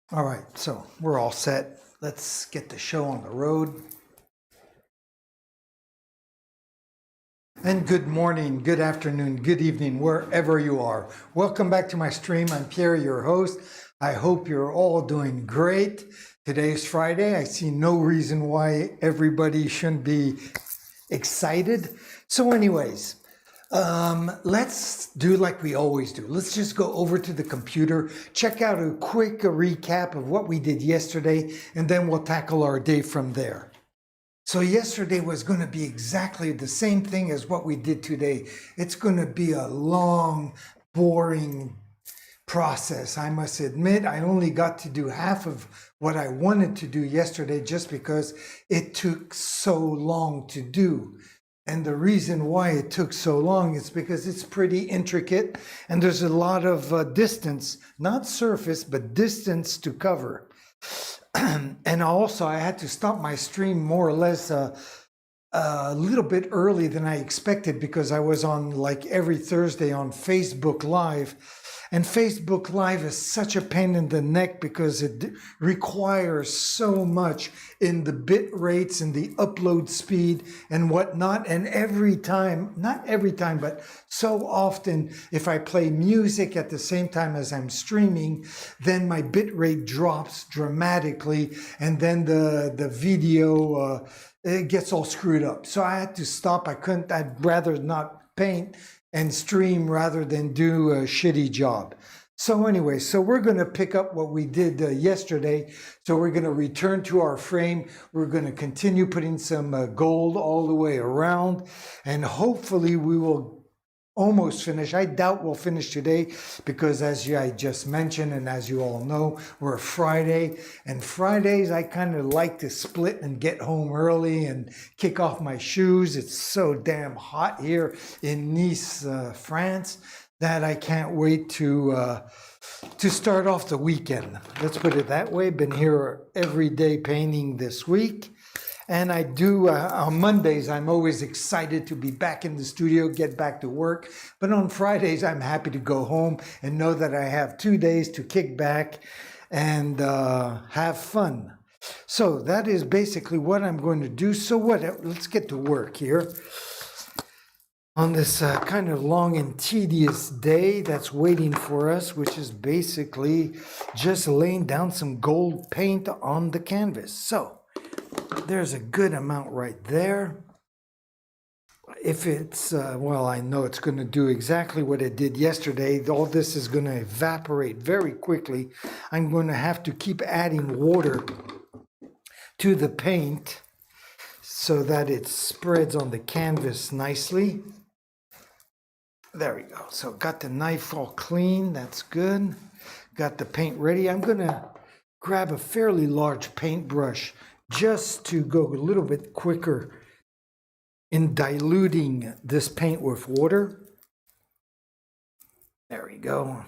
All right, so we're all set. Let's get the show on the road. And good morning, good afternoon, good evening, wherever you are. Welcome back to my stream. I'm Pierre, your host. I hope you're all doing great. Today's Friday. I see no reason why everybody shouldn't be excited. So anyways, let's do like we always do. Let's just go over to the computer, check out a quick recap of what we did yesterday, and then we'll tackle our day from there. So yesterday was going to be exactly the same thing as what we did today. It's going to be a long, boring process. I must admit, I only got to do half of what I wanted to do yesterday just because it took so long to do. And the reason why it took so long is because it's pretty intricate and there's a lot of distance, not surface, but distance to cover. And also I had to stop my stream more or less a little bit early than I expected because I was on like every Thursday on Facebook Live. And Facebook Live is such a pain in the neck because it requires so much in the bit rates and the upload speed and whatnot. And every time, not every time, but so often, if I play music at the same time as I'm streaming, then my bit rate drops dramatically. And then the video, it gets all screwed up. So I had to stop. I'd rather not paint and stream rather than do a shitty job. So anyway, so we're going to pick up what we did yesterday. So we're going to return to our frame. We're going to continue putting some gold all the way around. And hopefully we will almost finish. I doubt we'll finish today because as I just mentioned and as you all know, we're Friday. And Fridays I kind of like to split and get home early and kick off my shoes. It's so damn hot here in Nice, France, that I can't wait to start off the weekend. Let's put it that way. Been here every day painting this week. And I do, on Mondays, I'm always excited to be back in the studio, get back to work. But on Fridays, I'm happy to go home and know that I have 2 days to kick back and have fun. So that is basically what I'm going to do. So let's get to work here. On this kind of long and tedious day that's waiting for us, which is basically just laying down some gold paint on the canvas. So there's a good amount right there. If it's, well, I know it's going to do exactly what it did yesterday. All this is going to evaporate very quickly. I'm going to have to keep adding water to the paint so that it spreads on the canvas nicely. There we go. So got the knife all clean. That's good. Got the paint ready. I'm going to grab a fairly large paintbrush just to go a little bit quicker in diluting this paint with water. There we go.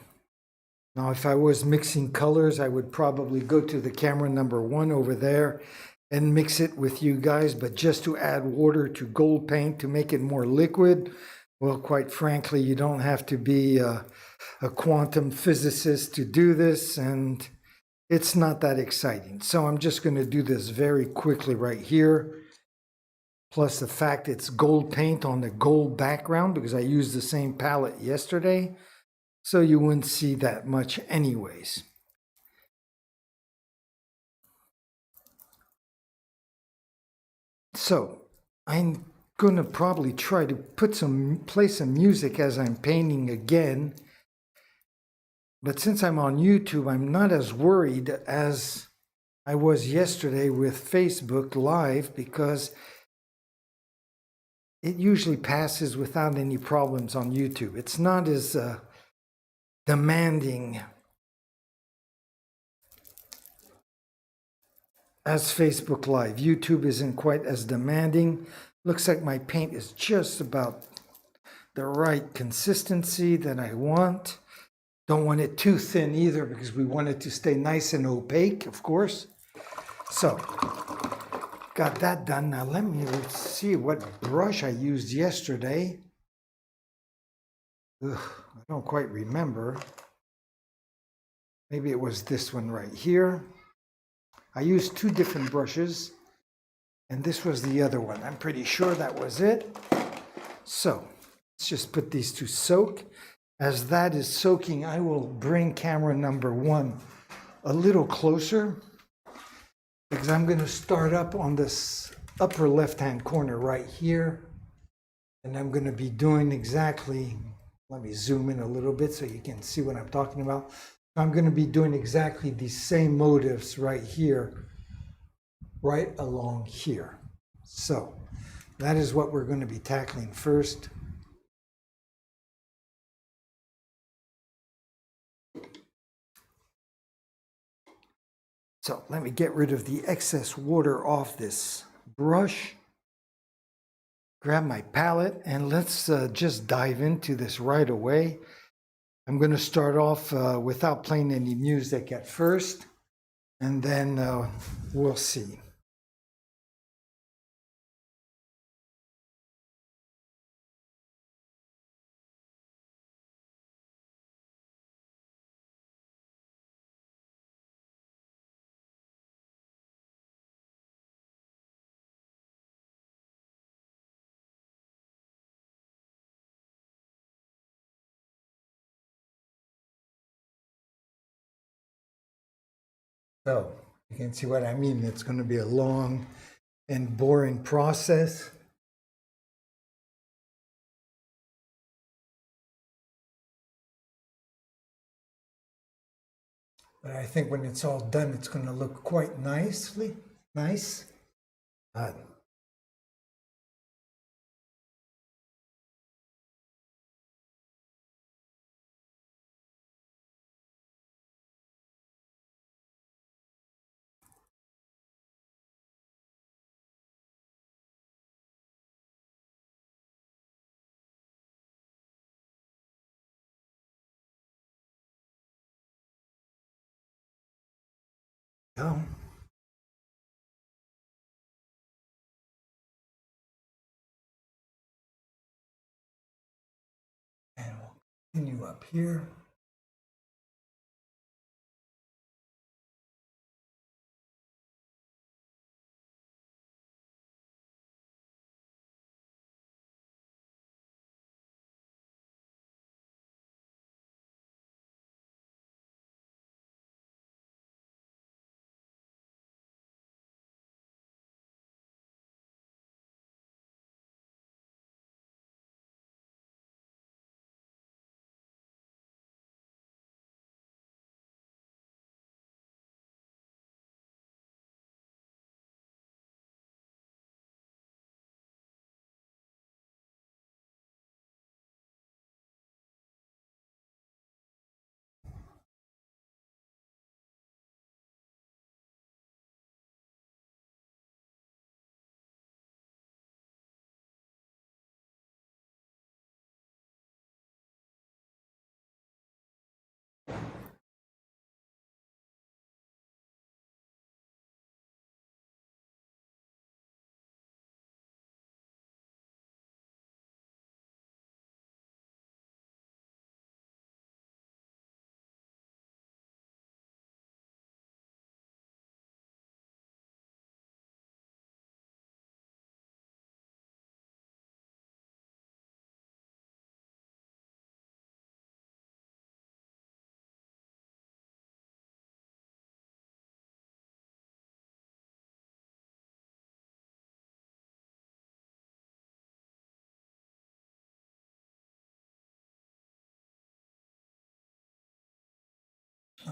Now, if I was mixing colors, I would probably go to the camera number 1 over there and mix it with you guys, but just to add water to gold paint to make it more liquid, well, quite frankly, you don't have to be a quantum physicist to do this, and it's not that exciting. So I'm just going to do this very quickly right here. Plus the fact it's gold paint on the gold background because I used the same palette yesterday. So you wouldn't see that much anyways. So I'm going to probably try to play some music as I'm painting again. But since I'm on YouTube, I'm not as worried as I was yesterday with Facebook Live because it usually passes without any problems on YouTube. It's not as demanding as Facebook Live. YouTube isn't quite as demanding. Looks like my paint is just about the right consistency that I want. Don't want it too thin either because we want it to stay nice and opaque, of course. So, got that done. Now let's see what brush I used yesterday. Ugh, I don't quite remember. Maybe it was this one right here. I used two different brushes, and this was the other one. I'm pretty sure that was it. So let's just put these to soak. As that is soaking, I will bring camera number 1 a little closer, because I'm going to start up on this upper left-hand corner right here. And I'm going to be doing exactly, let me zoom in a little bit so you can see what I'm talking about. I'm going to be doing exactly the same motifs right here, right along here. So that is what we're going to be tackling first. So let me get rid of the excess water off this brush. Grab my palette and let's just dive into this right away. I'm going to start off without playing any music at first, and then we'll see. So you can see what I mean. It's going to be a long and boring process. But I think when it's all done, it's going to look quite nice. Oh. And we'll continue up here.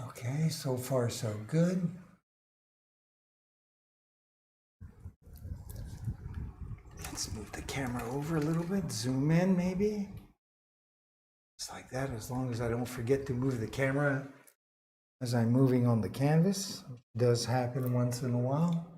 Okay, so far so good. Let's move the camera over a little bit, zoom in maybe. Just like that, as long as I don't forget to move the camera as I'm moving on the canvas. It does happen once in a while.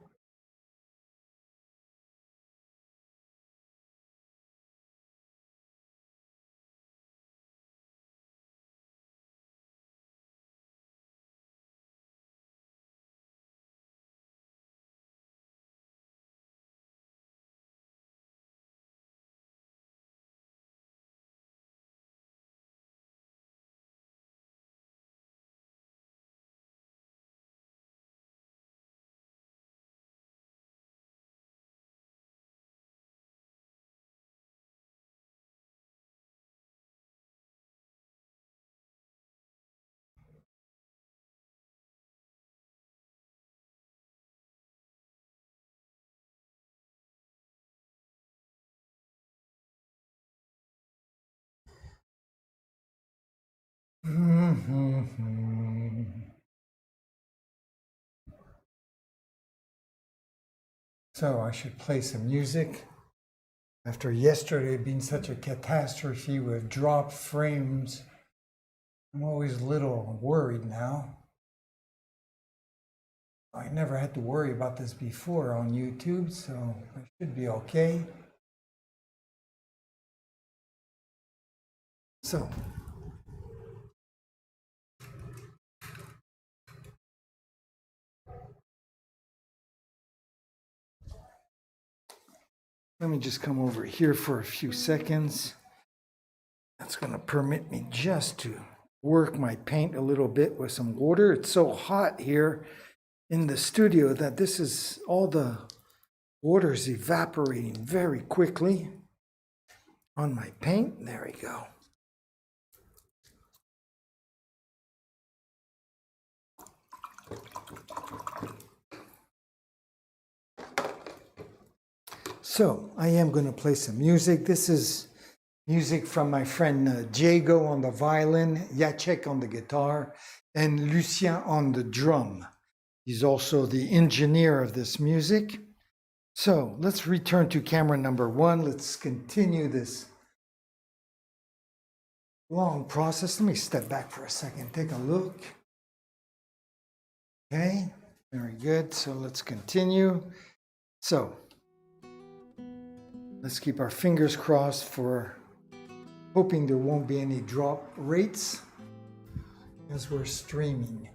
So I should play some music. After yesterday being such a catastrophe with dropped frames, I'm always a little worried now. I never had to worry about this before on YouTube, so I should be okay. So, let me just come over here for a few seconds. That's going to permit me just to work my paint a little bit with some water. It's so hot here in the studio that this is all the water's evaporating very quickly on my paint. There we go. So I am going to play some music. This is music from my friend Diego on the violin, Jacek on the guitar, and Lucien on the drum. He's also the engineer of this music. So let's return to camera number 1. Let's continue this long process. Let me step back for a second, take a look. Okay, very good. So let's continue. So let's keep our fingers crossed for hoping there won't be any drop rates as we're streaming.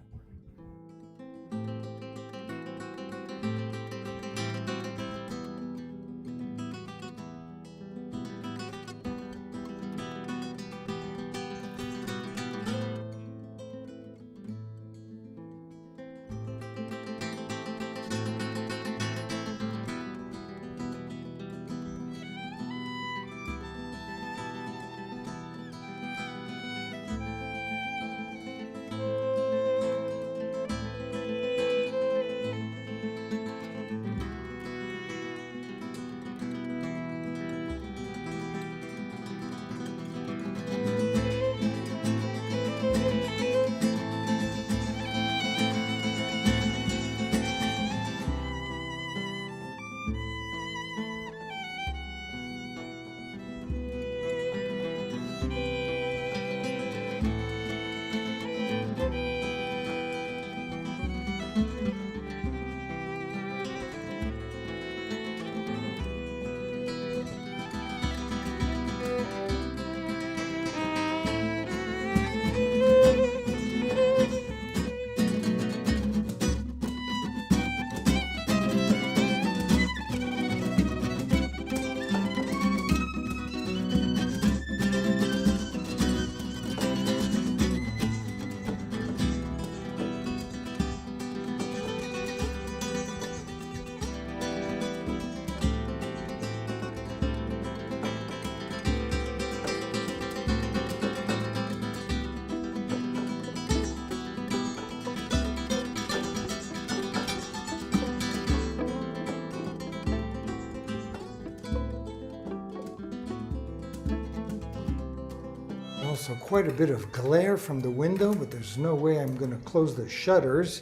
Also quite a bit of glare from the window, but there's no way I'm going to close the shutters.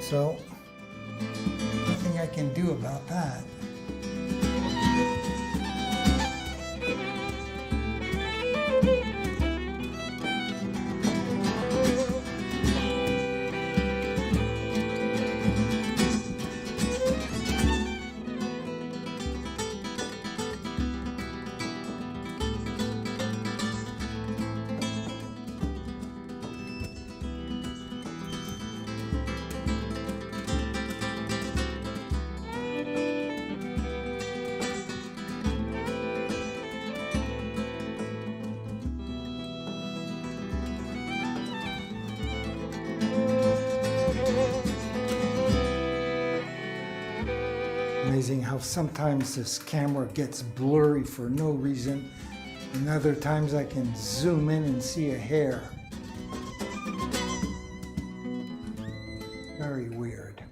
So nothing I can do about that. Amazing how sometimes this camera gets blurry for no reason, and other times I can zoom in and see a hair. Very weird.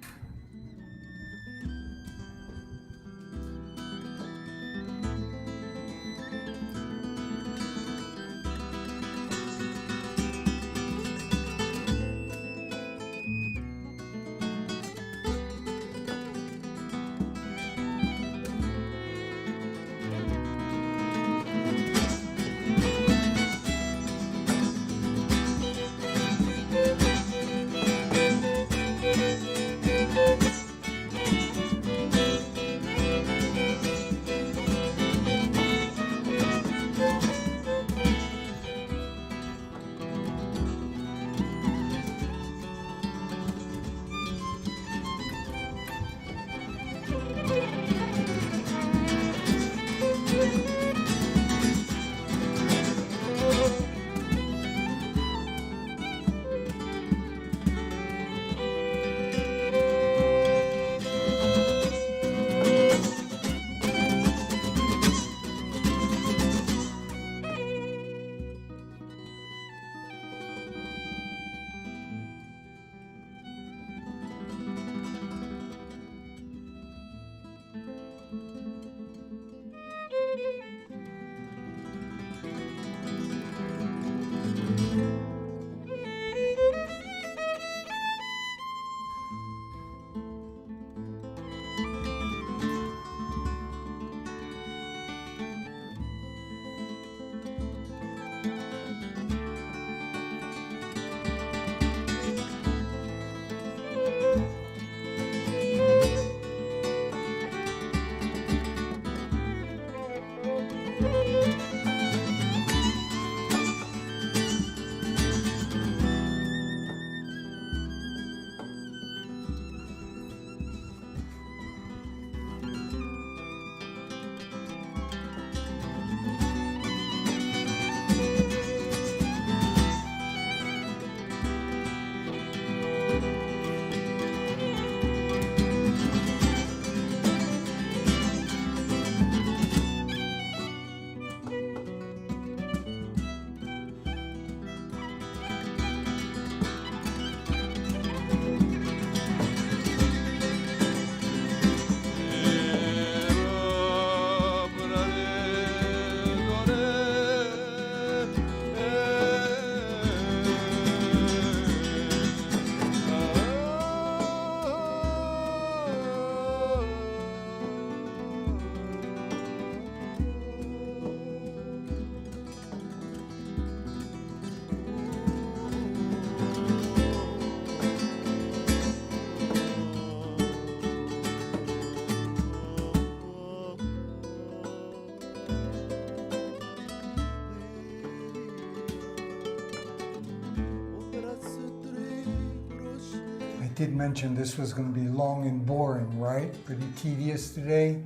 did mention this was going to be long and boring, right? Pretty tedious today.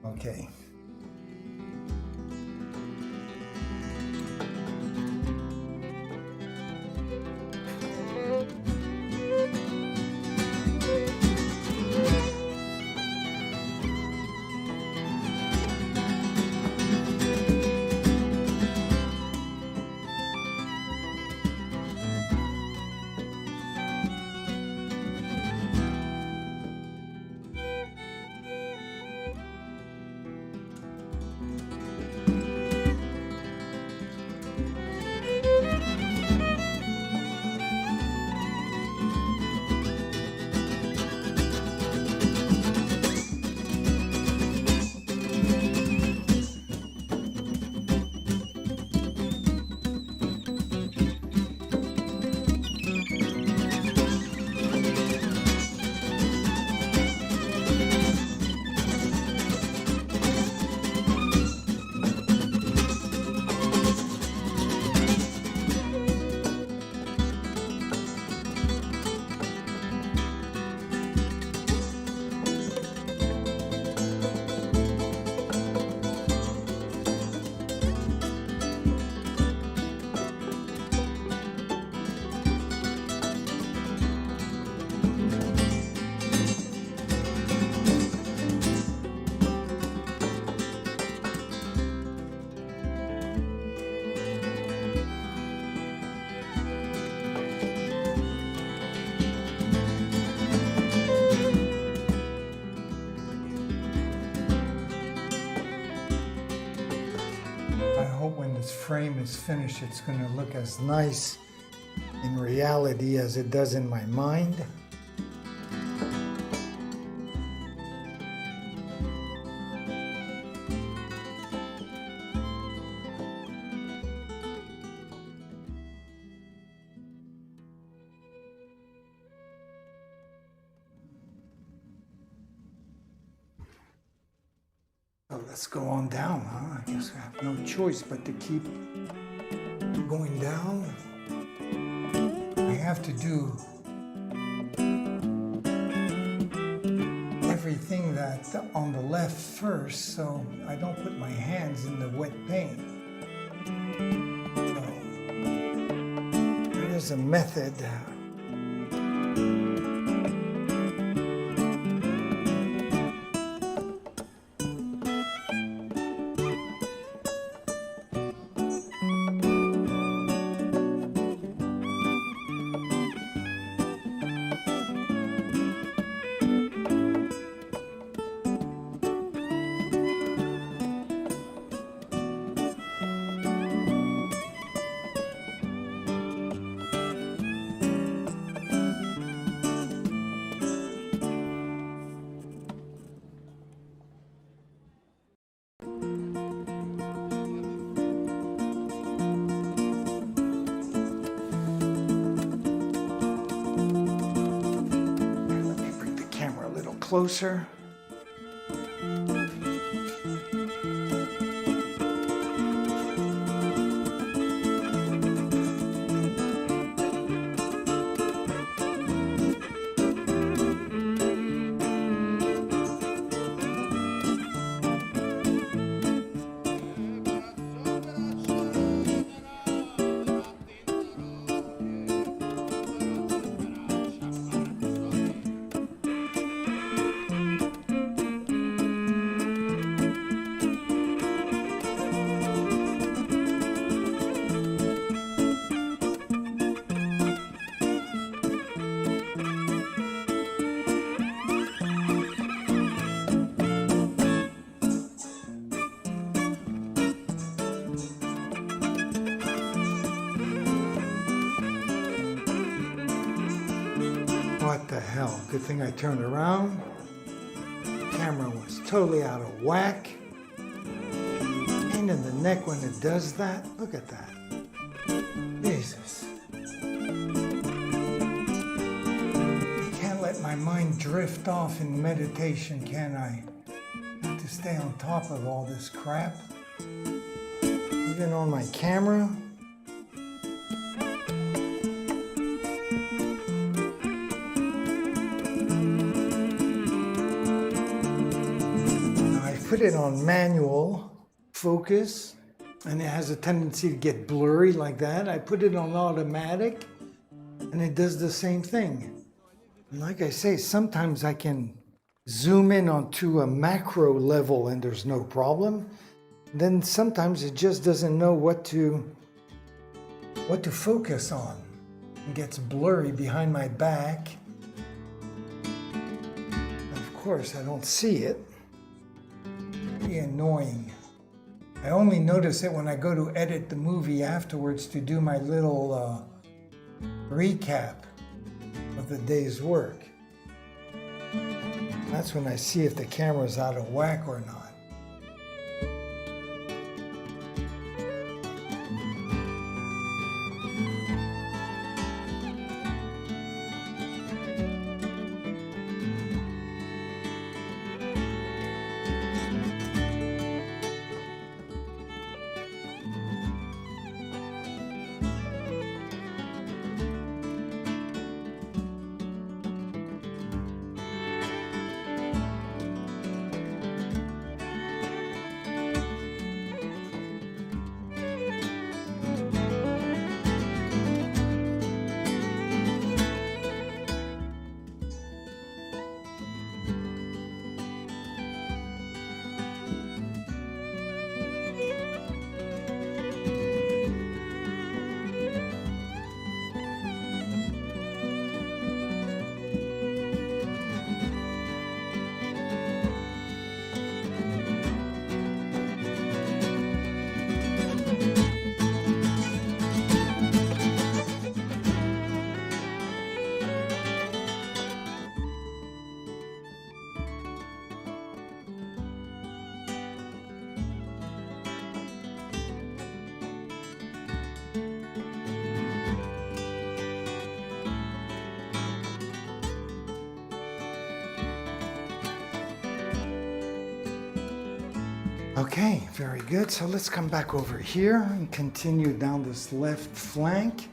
Okay. When this frame is finished, it's going to look as nice in reality as it does in my mind. So let's go on down, huh? I guess I have no choice but to keep going down. I have to do everything that's on the left first, so I don't put my hands in the wet paint. So there is a method. Closer. What the hell? Good thing I turned around. The camera was totally out of whack. Pain in the neck when it does that. Look at that. Jesus. I can't let my mind drift off in meditation, can I? I have to stay on top of all this crap. Even on my camera. put it on manual focus, and it has a tendency to get blurry like that. I put it on automatic, and it does the same thing. And like I say, sometimes I can zoom in onto a macro level and there's no problem. Then sometimes it just doesn't know what to focus on. It gets blurry behind my back. Of course, I don't see it. Pretty annoying. I only notice it when I go to edit the movie afterwards to do my little recap of the day's work. That's when I see if the camera's out of whack or not. Okay, very good. So let's come back over here and continue down this left flank.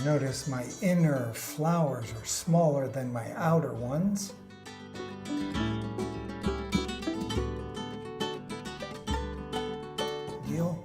Notice my inner flowers are smaller than my outer ones. Deal.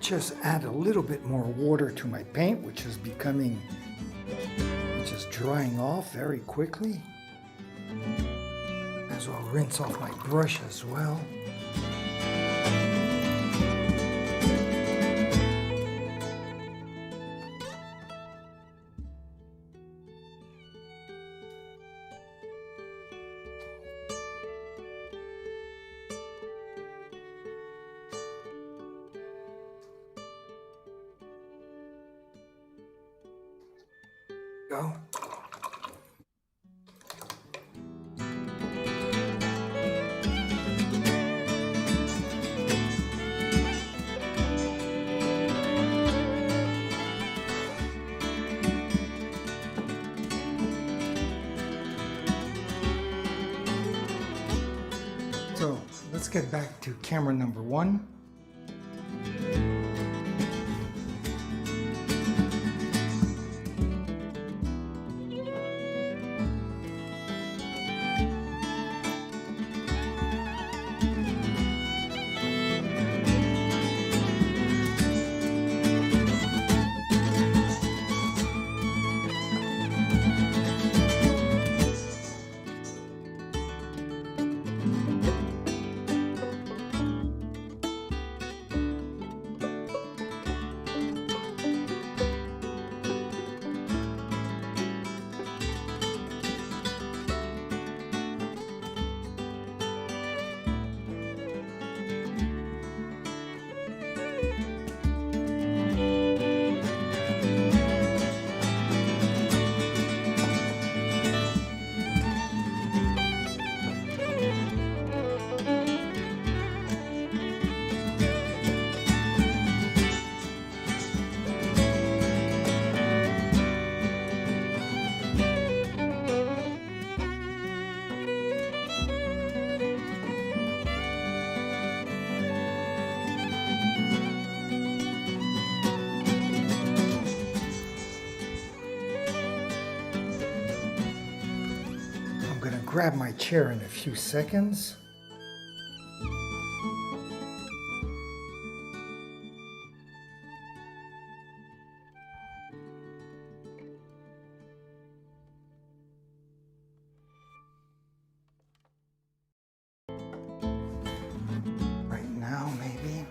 Just add a little bit more water to my paint, which is drying off very quickly. As well rinse off my brush as well. Go. get back to camera number 1. Grab my chair in a few seconds. Right now, maybe.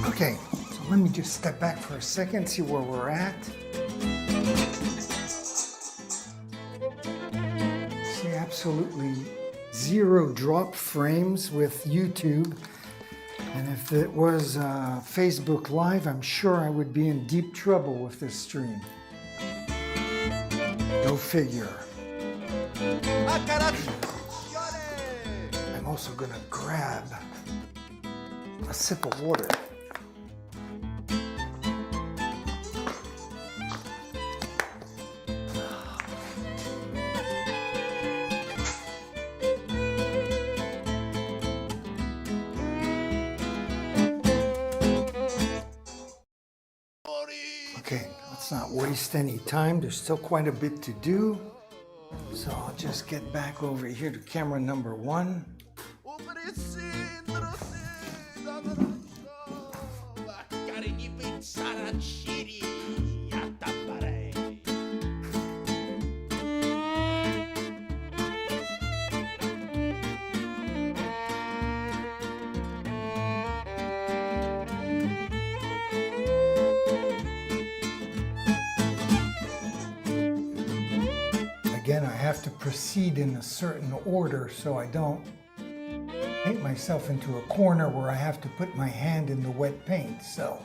Okay, so let me just step back for a second, see where we're at. See, absolutely 0 drop frames with YouTube. And if it was Facebook Live, I'm sure I would be in deep trouble with this stream. Go figure. I'm also going to grab a sip of water. Okay, let's not waste any time. There's still quite a bit to do. So I'll just get back over here to camera number 1. have to proceed in a certain order so I don't paint myself into a corner where I have to put my hand in the wet paint. So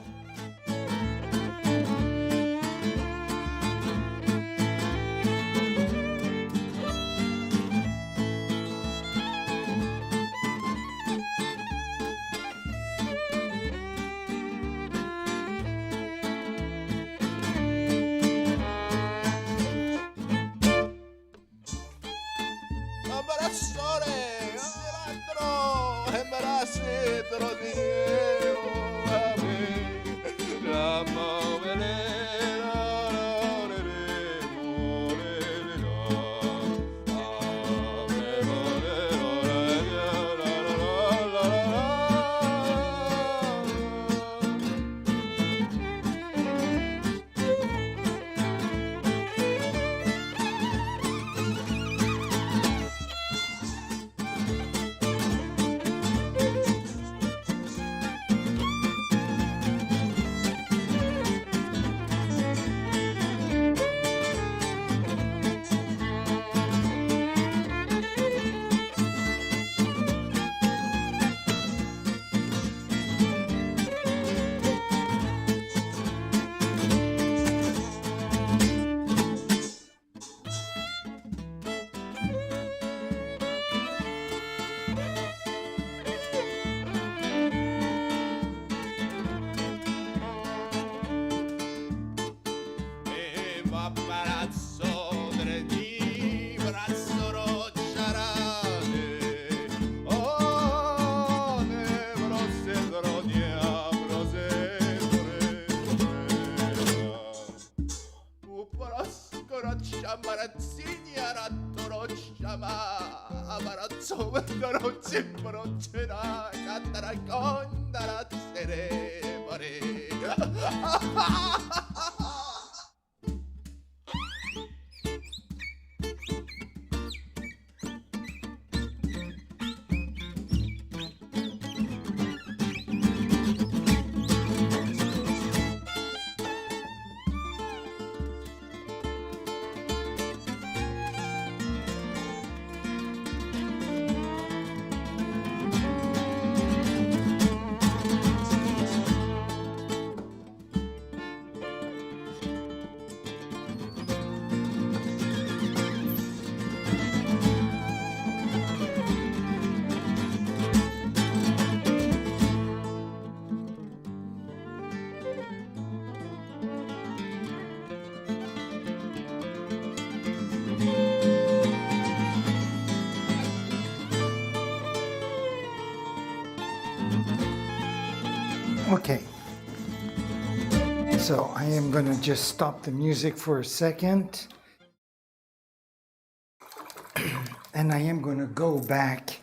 okay, so I am going to just stop the music for a second, and I am going to go back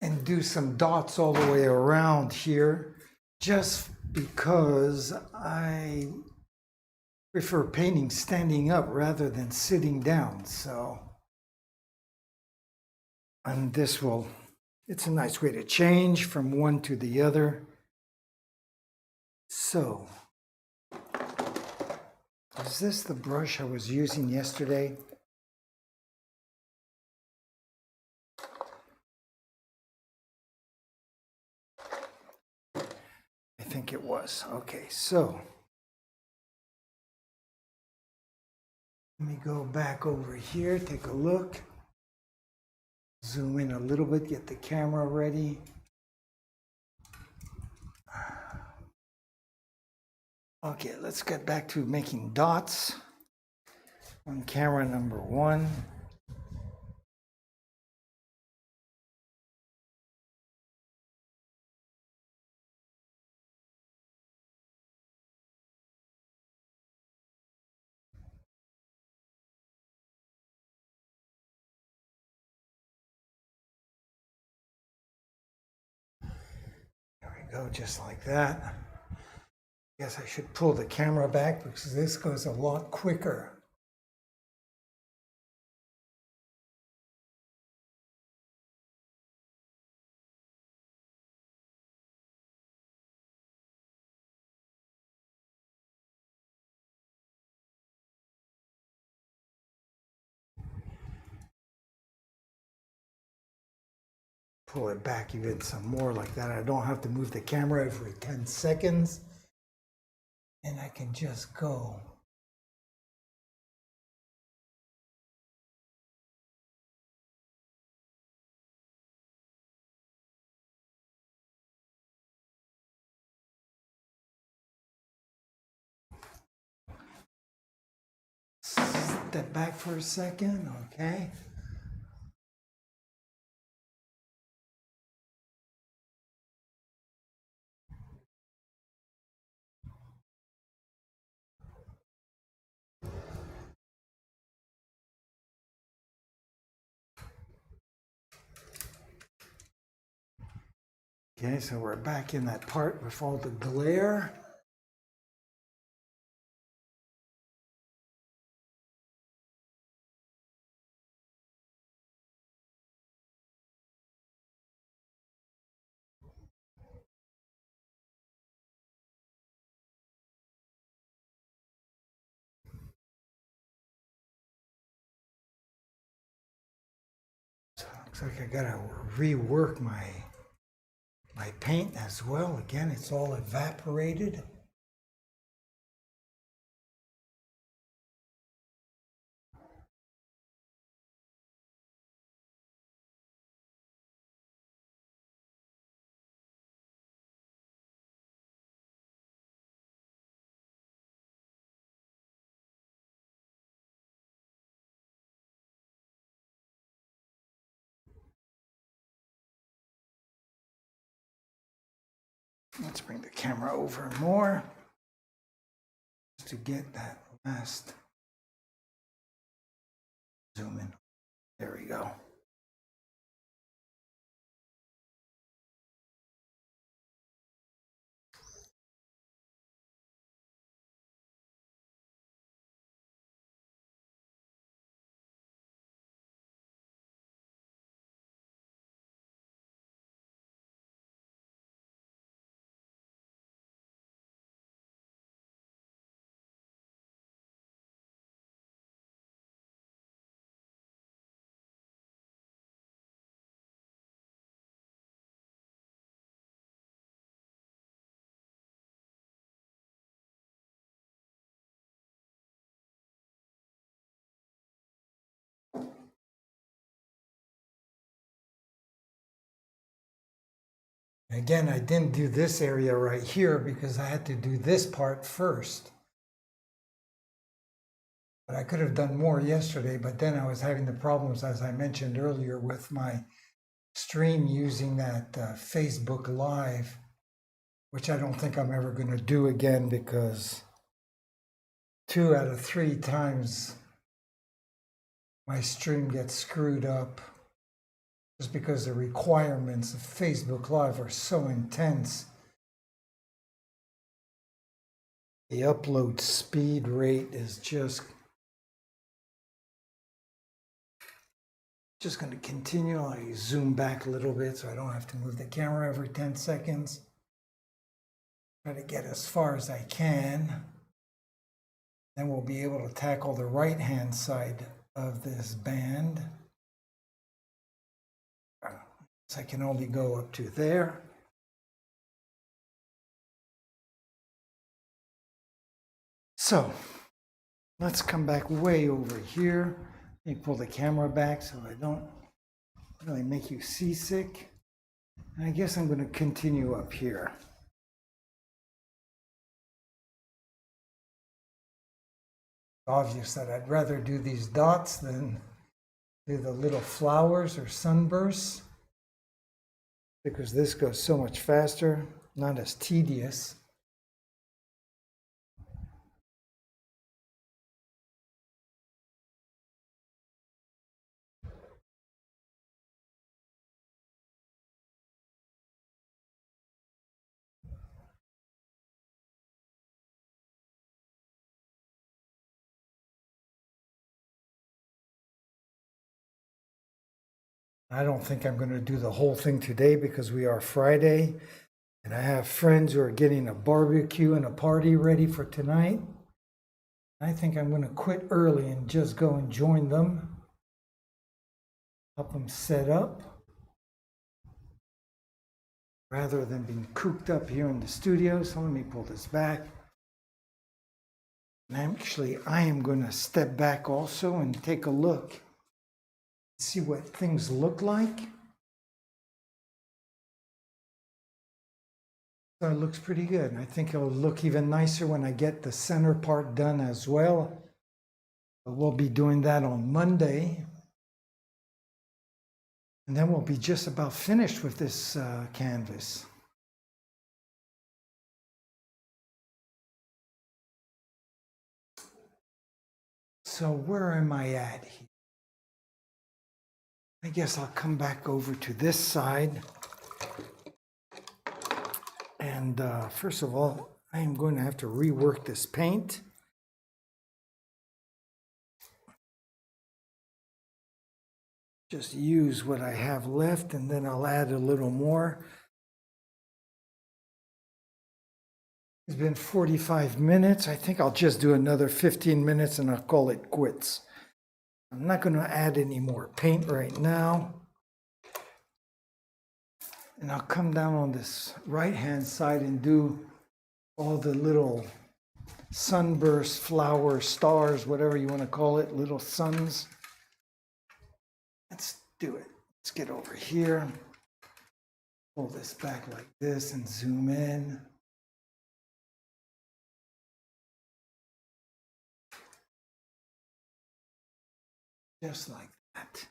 and do some dots all the way around here, just because I prefer painting standing up rather than sitting down. So, and this will, it's a nice way to change from one to the other. So, is this the brush I was using yesterday? I think it was. Okay, so let me go back over here, take a look, zoom in a little bit, get the camera ready. Okay, let's get back to making dots on camera number 1. There we go, just like that. Guess I should pull the camera back because this goes a lot quicker. pull it back even some more like that. I don't have to move the camera every 10 seconds. And I can just go. Step back for a second, okay? Okay, so we're back in that part with all the glare. So it looks like I gotta rework my paint as well. Again, it's all evaporated. Let's bring the camera over more just to get that last zoom in. There we go. Again, I didn't do this area right here because I had to do this part first. But I could have done more yesterday, but then I was having the problems, as I mentioned earlier, with my stream using that Facebook Live, which I don't think I'm ever going to do again because 2 out of 3 times my stream gets screwed up just because the requirements of Facebook Live are so intense. The upload speed rate is just going to continue. I zoom back a little bit so I don't have to move the camera every 10 seconds. Try to get as far as I can. Then we'll be able to tackle the right-hand side of this band. So I can only go up to there. So let's come back way over here. Let me pull the camera back so I don't really make you seasick. And I guess I'm going to continue up here. Obvious that I'd rather do these dots than do the little flowers or sunbursts, because this goes so much faster, not as tedious. I don't think I'm going to do the whole thing today because we are Friday and I have friends who are getting a barbecue and a party ready for tonight. I think I'm going to quit early and just go and join them, help them set up. rather than being cooped up here in the studio. So let me pull this back. And actually, I am going to step back also and take a look, see what things look like. So it looks pretty good. I think it'll look even nicer when I get the center part done as well. But we'll be doing that on Monday. And then we'll be just about finished with this canvas. So where am I at here? I guess I'll come back over to this side. And first of all, I am going to have to rework this paint. Just use what I have left, and then I'll add a little more. It's been 45 minutes. I think I'll just do another 15 minutes and I'll call it quits. I'm not going to add any more paint right now. And I'll come down on this right-hand side and do all the little sunburst, flowers, stars, whatever you want to call it, little suns. Let's do it. Let's get over here. Pull this back like this and zoom in. Just like that.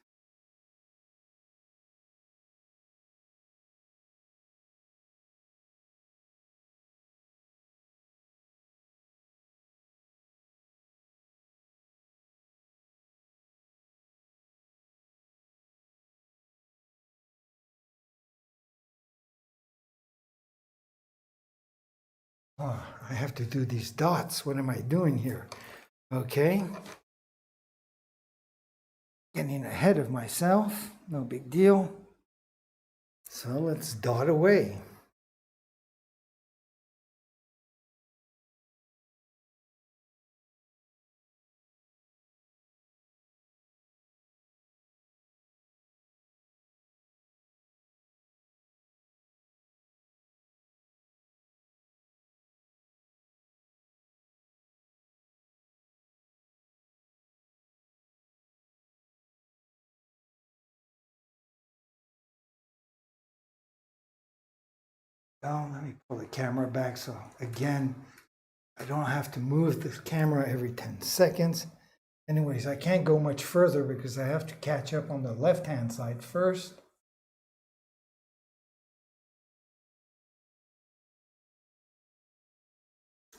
Oh, I have to do these dots. What am I doing here? Okay. Getting ahead of myself. No big deal. So let's dot away. Oh, let me pull the camera back so again, I don't have to move the camera every 10 seconds. Anyways, I can't go much further because I have to catch up on the left-hand side first.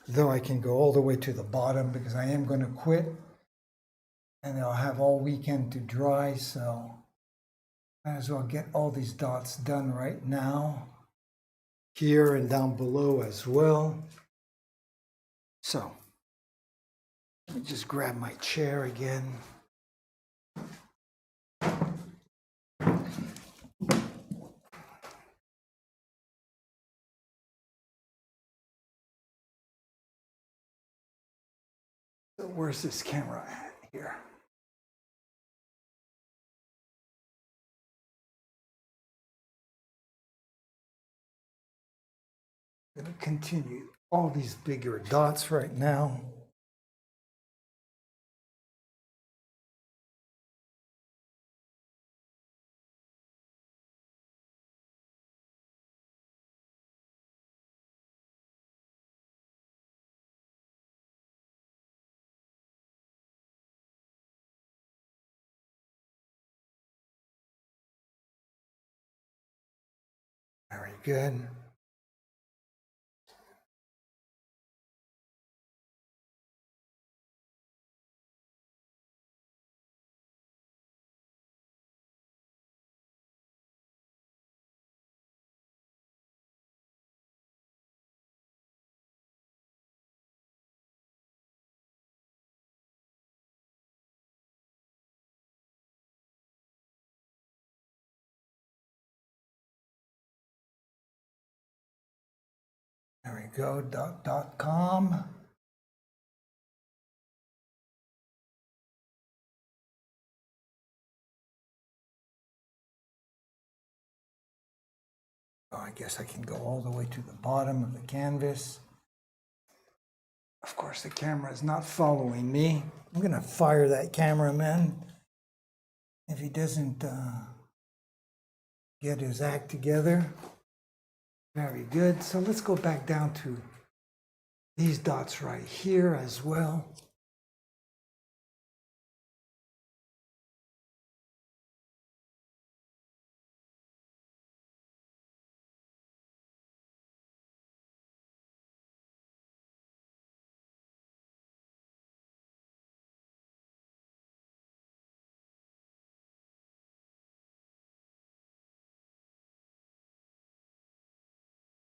Though I can go all the way to the bottom because I am going to quit and I'll have all weekend to dry, so might as well get all these dots done right now. Here and down below as well. So let me just grab my chair again. So where's this camera at here? I'm going to continue all these bigger dots right now. Very good. There we go, .com. Oh, I guess I can go all the way to the bottom of the canvas. Of course, the camera is not following me. I'm going to fire that cameraman if he doesn't get his act together. Very good. So let's go back down to these dots right here as well.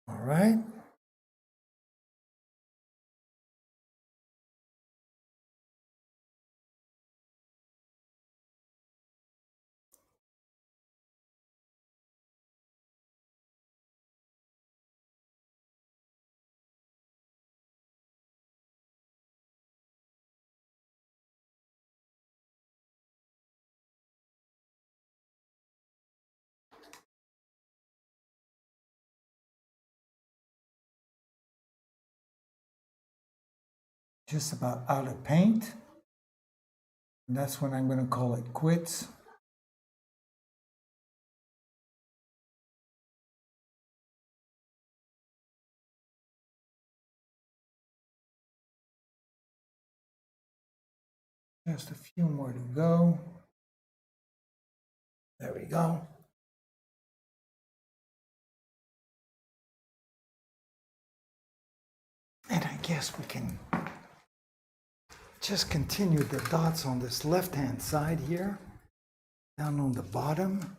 All right. Just about out of paint. And that's when I'm going to call it quits. Just a few more to go. There we go. And I guess we can just continue the dots on this left-hand side here, down on the bottom.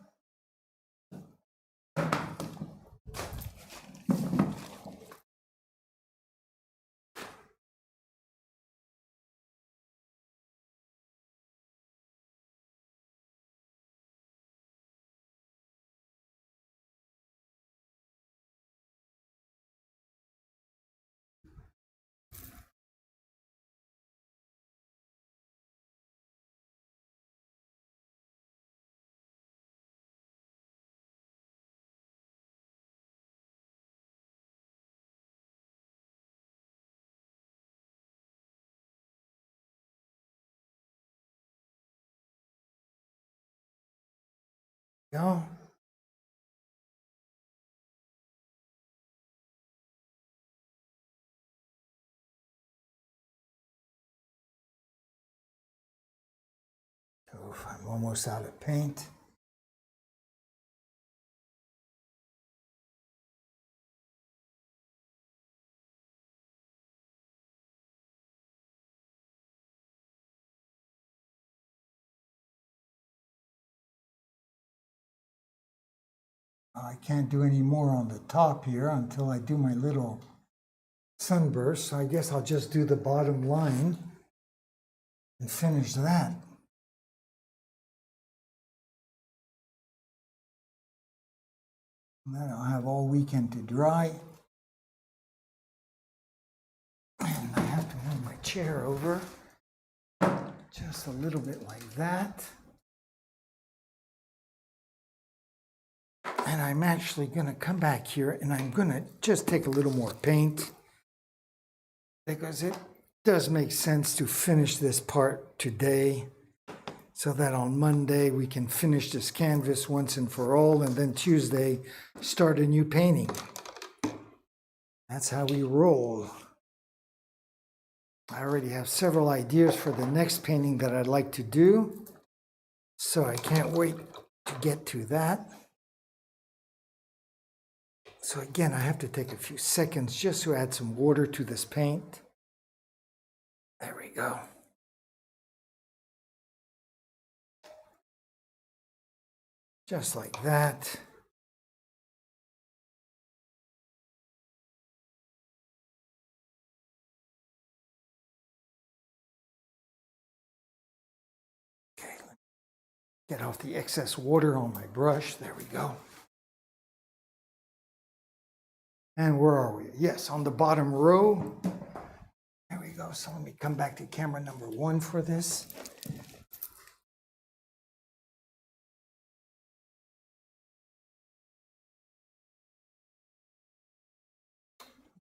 Go. Oof, I'm almost out of paint. I can't do any more on the top here until I do my little sunburst. So I guess I'll just do the bottom line and finish that. And then I'll have all weekend to dry. And I have to move my chair over just a little bit like that. And I'm actually going to come back here and I'm going to just take a little more paint because it does make sense to finish this part today so that on Monday we can finish this canvas once and for all, and then Tuesday start a new painting. That's how we roll. I already have several ideas for the next painting that I'd like to do, so I can't wait to get to that. So again, I have to take a few seconds just to add some water to this paint. There we go. Just like that. Okay, let me get off the excess water on my brush. There we go. And where are we? Yes, on the bottom row. There we go. So let me come back to camera number 1 for this.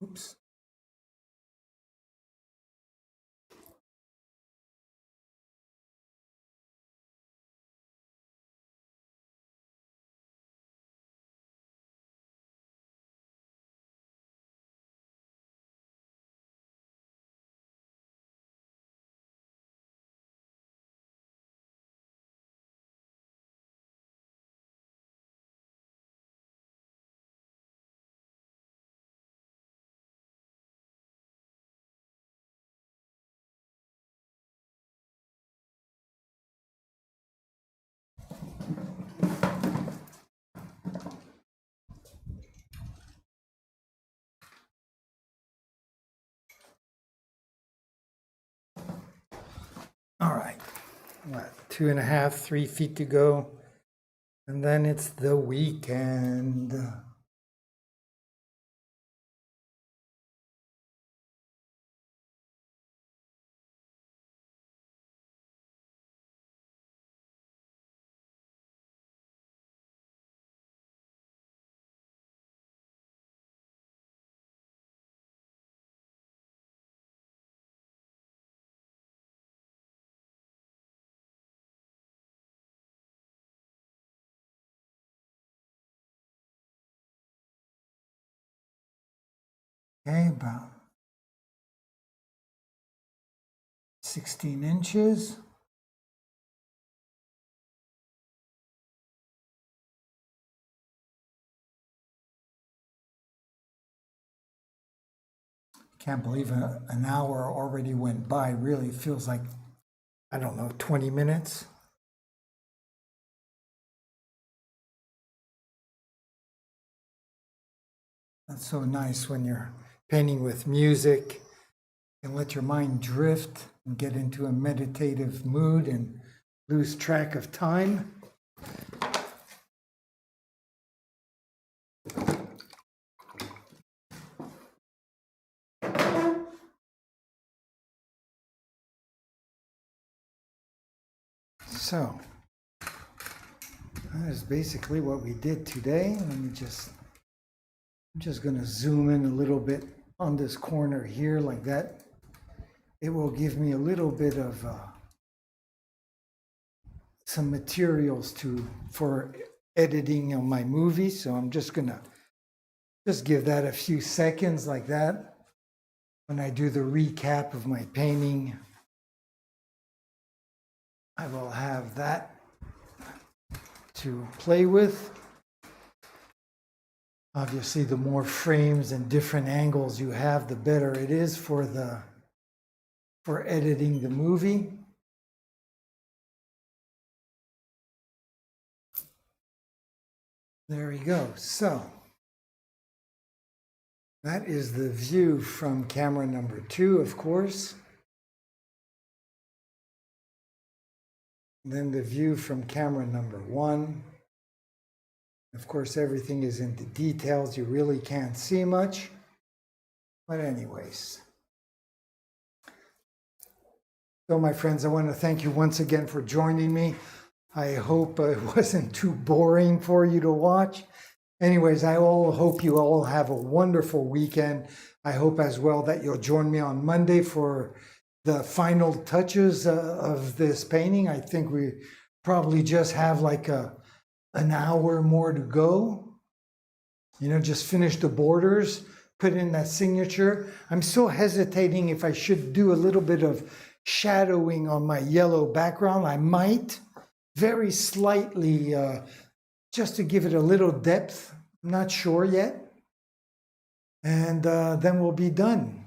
Oops. All right, what, 2.5, 3 feet to go, and then it's the weekend. Okay, about 16 inches. Can't believe an hour already went by. Really feels like, I don't know, 20 minutes. That's so nice when you're painting with music and let your mind drift and get into a meditative mood and lose track of time. So that is basically what we did today. I'm just going to zoom in a little bit on this corner here like that. It will give me a little bit of some materials for editing on my movie. So I'm just going to give that a few seconds like that when I do the recap of my painting. I will have that to play with. Obviously, the more frames and different angles you have, the better it is for editing the movie. There we go. So that is the view from camera number 2, of course. And then the view from camera number 1. Of course, everything is in the details. You really can't see much. But anyways. So my friends, I want to thank you once again for joining me. I hope it wasn't too boring for you to watch. Anyways, I hope you all have a wonderful weekend. I hope as well that you'll join me on Monday for the final touches of this painting. I think we probably just have like an hour more to go. You know, just finish the borders, put in that signature. I'm still hesitating if I should do a little bit of shadowing on my yellow background. I might, very slightly, just to give it a little depth. I'm not sure yet. And then we'll be done.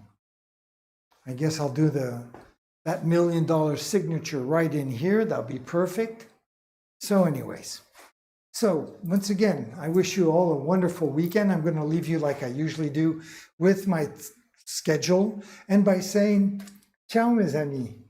I guess I'll do that $1 million signature right in here. That'll be perfect. So anyways, so once again, I wish you all a wonderful weekend. I'm going to leave you like I usually do with my schedule and by saying, ciao mes amis.